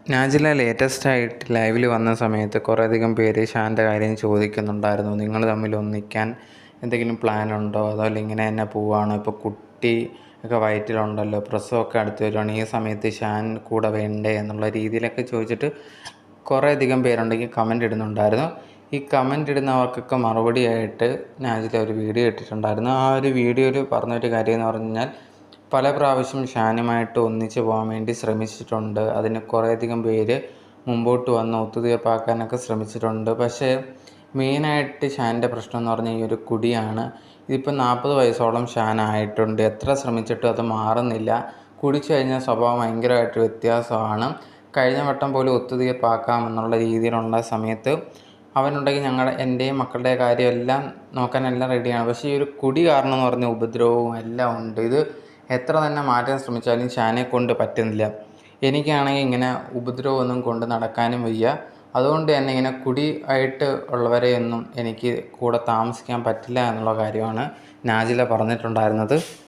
നാജില ലേറ്റസ്റ്റായിട്ട് ലൈവിൽ വന്ന സമയത്ത് കുറേയധികം പേര് ഷാൻ്റെ കാര്യം ചോദിക്കുന്നുണ്ടായിരുന്നു. നിങ്ങൾ തമ്മിൽ ഒന്നിക്കാൻ എന്തെങ്കിലും പ്ലാനുണ്ടോ, അതോ ഇങ്ങനെ തന്നെ പോവുകയാണോ? ഇപ്പോൾ കുട്ടി ഒക്കെ വയറ്റിലുണ്ടല്ലോ, പ്രസവമൊക്കെ അടുത്ത് വരുവാണ്, ഈ സമയത്ത് ഷാൻ കൂടെ വേണ്ടേ എന്നുള്ള രീതിയിലൊക്കെ ചോദിച്ചിട്ട് കുറേയധികം പേരുണ്ടെങ്കിൽ കമൻ്റ് ഇടുന്നുണ്ടായിരുന്നു. ഈ കമൻ്റ് ഇടുന്നവർക്കൊക്കെ മറുപടിയായിട്ട് നാജില ഒരു വീഡിയോ ഇട്ടിട്ടുണ്ടായിരുന്നു. ആ ഒരു വീഡിയോയിൽ പറഞ്ഞൊരു കാര്യം എന്ന് പറഞ്ഞു കഴിഞ്ഞാൽ, പല പ്രാവശ്യം ഷാനുമായിട്ട് ഒന്നിച്ച് പോകാൻ വേണ്ടി ശ്രമിച്ചിട്ടുണ്ട്. അതിന് കുറേയധികം പേര് മുമ്പോട്ട് വന്ന് ഒത്തുതീർപ്പാക്കാനൊക്കെ ശ്രമിച്ചിട്ടുണ്ട്. പക്ഷേ മെയിനായിട്ട് ഷാൻ്റെ പ്രശ്നം എന്ന് പറഞ്ഞാൽ ഈ ഒരു കുടിയാണ്. ഇതിപ്പോൾ 40 വയസ്സോളം ഷാൻ ആയിട്ടുണ്ട്. എത്ര ശ്രമിച്ചിട്ടും അത് മാറുന്നില്ല. കുടിച്ചു കഴിഞ്ഞാൽ സ്വഭാവം ഭയങ്കരമായിട്ട് വ്യത്യാസമാണ്. കഴിഞ്ഞ വട്ടം പോലും ഒത്തുതീർപ്പാക്കാം എന്നുള്ള രീതിയിലുള്ള സമയത്ത് അവനുണ്ടെങ്കിൽ എൻ്റെയും മക്കളുടെ കാര്യമെല്ലാം നോക്കാനെല്ലാം റെഡിയാണ്. പക്ഷേ ഈ ഒരു കുടി കാരണം എന്ന് പറഞ്ഞ ഉപദ്രവവും എല്ലാം ഉണ്ട്. ഇത് എത്ര തന്നെ മാറ്റാൻ ശ്രമിച്ചാലും ഷാനെ കൊണ്ട് പറ്റുന്നില്ല. എനിക്കാണെങ്കിൽ ഇങ്ങനെ ഉപദ്രവമൊന്നും കൊണ്ട് നടക്കാനും വയ്യ. അതുകൊണ്ട് തന്നെ ഇങ്ങനെ കുടി ആയിട്ട് ഉള്ളവരെയൊന്നും എനിക്ക് കൂടെ താമസിക്കാൻ പറ്റില്ല എന്നുള്ള കാര്യമാണ് നാജില പറഞ്ഞിട്ടുണ്ടായിരുന്നത്.